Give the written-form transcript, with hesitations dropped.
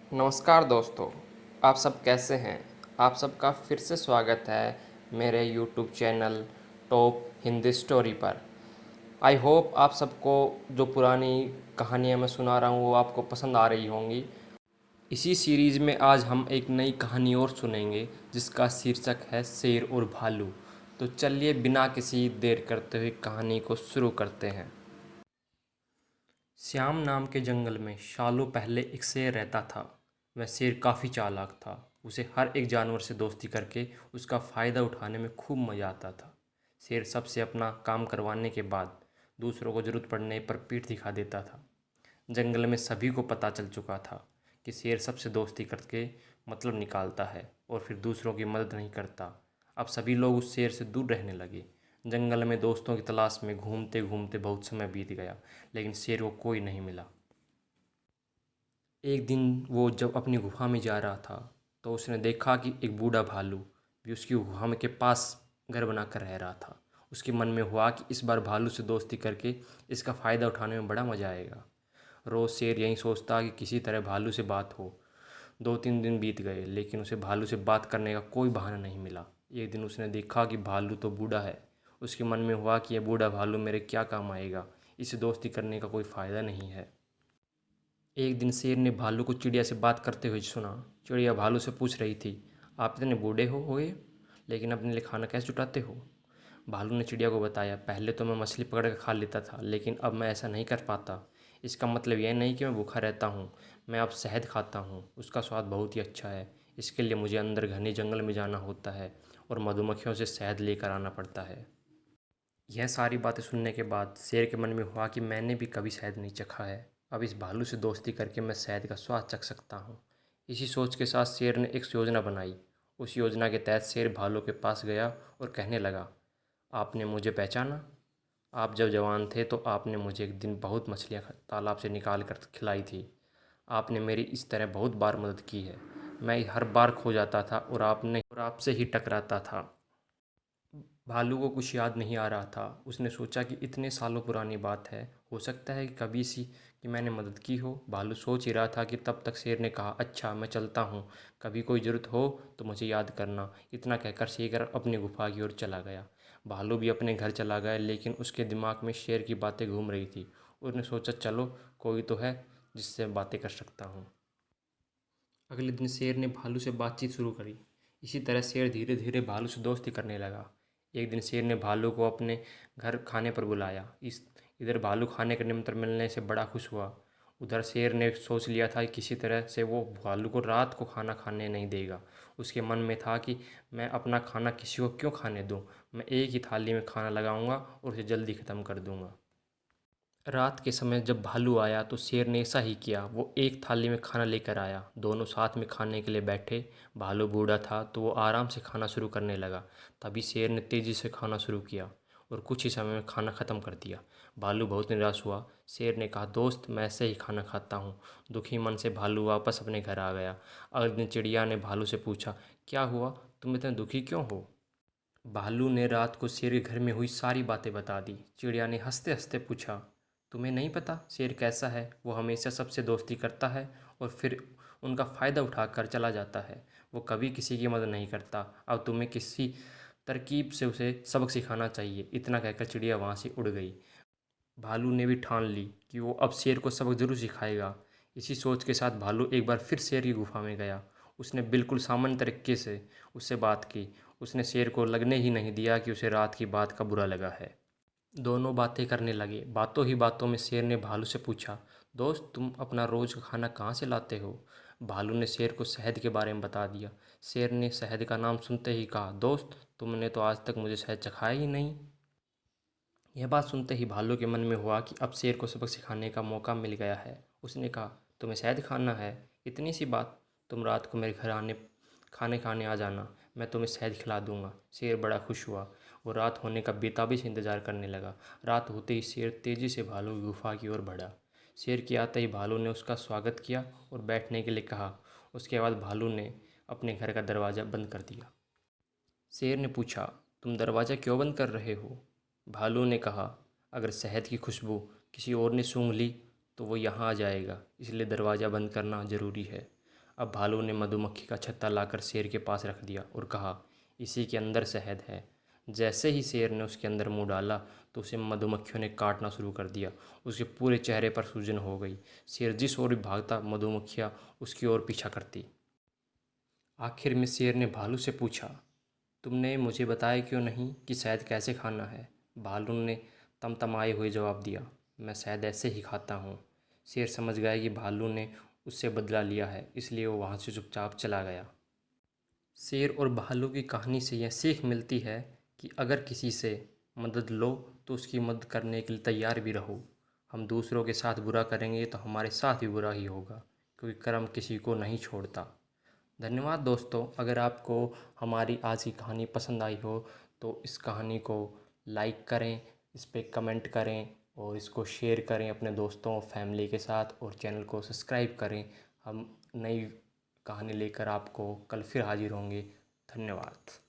नमस्कार दोस्तों, आप सब कैसे हैं? आप सबका फिर से स्वागत है मेरे YouTube channel top Hindi story पर। आई होप आप सबको जो पुरानी कहानियाँ मैं सुना रहा हूँ वो आपको पसंद आ रही होंगी। इसी सीरीज़ में आज हम एक नई कहानी और सुनेंगे जिसका शीर्षक है शेर और भालू। तो चलिए बिना किसी देर करते हुए कहानी को शुरू करते हैं। श्याम नाम के जंगल में सालों पहले एक शेर रहता था। वह शेर काफ़ी चालाक था। उसे हर एक जानवर से दोस्ती करके उसका फ़ायदा उठाने में खूब मज़ा आता था। शेर सबसे अपना काम करवाने के बाद दूसरों को ज़रूरत पड़ने पर पीठ दिखा देता था। जंगल में सभी को पता चल चुका था कि शेर सबसे दोस्ती करके मतलब निकालता है और फिर दूसरों की मदद नहीं करता। अब सभी लोग उस शेर से दूर रहने लगे। जंगल में दोस्तों की तलाश में घूमते घूमते बहुत समय बीत गया, लेकिन शेर को कोई नहीं मिला। एक दिन वो जब अपनी गुफा में जा रहा था तो उसने देखा कि एक बूढ़ा भालू भी उसकी गुफा में के पास घर बनाकर रह रहा था। उसके मन में हुआ कि इस बार भालू से दोस्ती करके इसका फ़ायदा उठाने में बड़ा मज़ा आएगा। रोज़ शेर यही सोचता कि किसी तरह भालू से बात हो। 2-3 दिन बीत गए, लेकिन उसे भालू से बात करने का कोई बहाना नहीं मिला। एक दिन उसने देखा कि भालू तो बूढ़ा है। उसके मन में हुआ कि यह बूढ़ा भालू मेरे क्या काम आएगा, इससे दोस्ती करने का कोई फ़ायदा नहीं है। एक दिन शेर ने भालू को चिड़िया से बात करते हुए सुना। चिड़िया भालू से पूछ रही थी, आप इतने बूढ़े हो गए, लेकिन अपने लिए खाना कैसे जुटाते हो? भालू ने चिड़िया को बताया, पहले तो मैं मछली पकड़ कर खा लेता था, लेकिन अब मैं ऐसा नहीं कर पाता। इसका मतलब यह नहीं कि मैं भूखा रहता हूँ। मैं अब शहद खाता हूँ, उसका स्वाद बहुत ही अच्छा है। इसके लिए मुझे अंदर घने जंगल में जाना होता है और मधुमक्खियों से शहद लेकर आना पड़ता है। यह सारी बातें सुनने के बाद शेर के मन में हुआ कि मैंने भी कभी शहद नहीं चखा है। अब इस भालू से दोस्ती करके मैं शहद का स्वाद चख सकता हूँ। इसी सोच के साथ शेर ने एक योजना बनाई। उस योजना के तहत शेर भालू के पास गया और कहने लगा, आपने मुझे पहचाना? आप जब जवान थे तो आपने मुझे एक दिन बहुत मछलियाँ तालाब से निकाल कर खिलाई थी। आपने मेरी इस तरह बहुत बार मदद की है। मैं हर बार खो जाता था और आपसे ही टकराता था। भालू को कुछ याद नहीं आ रहा था। उसने सोचा कि इतने सालों पुरानी बात है, हो सकता है कि कभी सी कि मैंने मदद की हो। भालू सोच ही रहा था कि तब तक शेर ने कहा, अच्छा मैं चलता हूँ, कभी कोई ज़रूरत हो तो मुझे याद करना। इतना कहकर शेर अपनी गुफा की ओर चला गया। भालू भी अपने घर चला गया, लेकिन उसके दिमाग में शेर की बातें घूम रही थी। उसने सोचा, चलो कोई तो है जिससे बातें कर सकता हूँ। अगले दिन शेर ने भालू से बातचीत शुरू करी। इसी तरह शेर धीरे धीरे भालू से दोस्ती करने लगा। एक दिन शेर ने भालू को अपने घर खाने पर बुलाया। इस इधर भालू खाने का निमंत्रण मिलने से बड़ा खुश हुआ। उधर शेर ने सोच लिया था कि किसी तरह से वो भालू को रात को खाना खाने नहीं देगा। उसके मन में था कि मैं अपना खाना किसी को क्यों खाने दूँ, मैं एक ही थाली में खाना लगाऊंगा और उसे जल्दी ख़त्म कर दूंगा। रात के समय जब भालू आया तो शेर ने ऐसा ही किया। वो एक थाली में खाना लेकर आया। दोनों साथ में खाने के लिए बैठे। भालू बूढ़ा था तो वो आराम से खाना शुरू करने लगा। तभी शेर ने तेज़ी से खाना शुरू किया और कुछ ही समय में खाना ख़त्म कर दिया। भालू बहुत निराश हुआ। शेर ने कहा, दोस्त मैं ऐसे ही खाना खाता हूँ। दुखी मन से भालू वापस अपने घर आ गया। अगले दिन चिड़िया ने भालू से पूछा, क्या हुआ, तुम इतने दुखी क्यों हो? भालू ने रात को शेर के घर में हुई सारी बातें बता दी। चिड़िया ने हंसते हंसते पूछा, तुम्हें नहीं पता शेर कैसा है? वो हमेशा सबसे दोस्ती करता है और फिर उनका फ़ायदा उठाकर चला जाता है। वो कभी किसी की मदद नहीं करता। अब तुम्हें किसी तरकीब से उसे सबक सिखाना चाहिए। इतना कहकर चिड़िया वहाँ से उड़ गई। भालू ने भी ठान ली कि वो अब शेर को सबक ज़रूर सिखाएगा। इसी सोच के साथ भालू एक बार फिर शेर की गुफा में गया। उसने बिल्कुल सामान्य तरीके से उससे बात की। उसने शेर को लगने ही नहीं दिया कि उसे रात की बात का बुरा लगा है। दोनों बातें करने लगे। बातों ही बातों में शेर ने भालू से पूछा, दोस्त तुम अपना रोज़ का खाना कहाँ से लाते हो? भालू ने शेर को शहद के बारे में बता दिया। शेर ने शहद का नाम सुनते ही कहा, दोस्त तुमने तो आज तक मुझे शहद चखाया ही नहीं। यह बात सुनते ही भालू के मन में हुआ कि अब शेर को सबक सिखाने का मौका मिल गया है। उसने कहा, तुम्हें शहद खाना है? इतनी सी बात, तुम रात को मेरे घर खाने खाने आ जाना, मैं तुम्हें शहद खिला दूंगा। शेर बड़ा खुश हुआ। वो रात होने का बेताबी से इंतजार करने लगा। रात होते ही शेर तेज़ी से भालू की गुफा की ओर बढ़ा। शेर के आते ही भालू ने उसका स्वागत किया और बैठने के लिए कहा। उसके बाद भालू ने अपने घर का दरवाज़ा बंद कर दिया। शेर ने पूछा, तुम दरवाज़ा क्यों बंद कर रहे हो? भालू ने कहा, अगर शहद की खुशबू किसी और ने सूंघ ली तो वो यहाँ आ जाएगा, इसलिए दरवाज़ा बंद करना ज़रूरी है। अब भालू ने मधुमक्खी का छत्ता लाकर शेर के पास रख दिया और कहा, इसी के अंदर शहद है। जैसे ही शेर ने उसके अंदर मुंह डाला तो उसे मधुमक्खियों ने काटना शुरू कर दिया। उसके पूरे चेहरे पर सूजन हो गई। शेर जिस ओर भी भागता मधुमक्खियाँ उसकी ओर पीछा करती। आखिर में शेर ने भालू से पूछा, तुमने मुझे बताया क्यों नहीं कि शहद कैसे खाना है? भालू ने तमतमाए हुए जवाब दिया, मैं शहद ऐसे ही खाता हूँ। शेर समझ गया कि भालू ने उससे बदला लिया है, इसलिए वो वहाँ से चुपचाप चला गया। शेर और भालू की कहानी से यह सीख मिलती है कि अगर किसी से मदद लो तो उसकी मदद करने के लिए तैयार भी रहो। हम दूसरों के साथ बुरा करेंगे तो हमारे साथ भी बुरा ही होगा, क्योंकि कर्म किसी को नहीं छोड़ता। धन्यवाद दोस्तों। अगर आपको हमारी आज की कहानी पसंद आई हो तो इस कहानी को लाइक करें, इस पर कमेंट करें और इसको शेयर करें अपने दोस्तों फैमिली के साथ, और चैनल को सब्सक्राइब करें। हम नई कहानी लेकर आपको कल फिर हाजिर होंगे। धन्यवाद।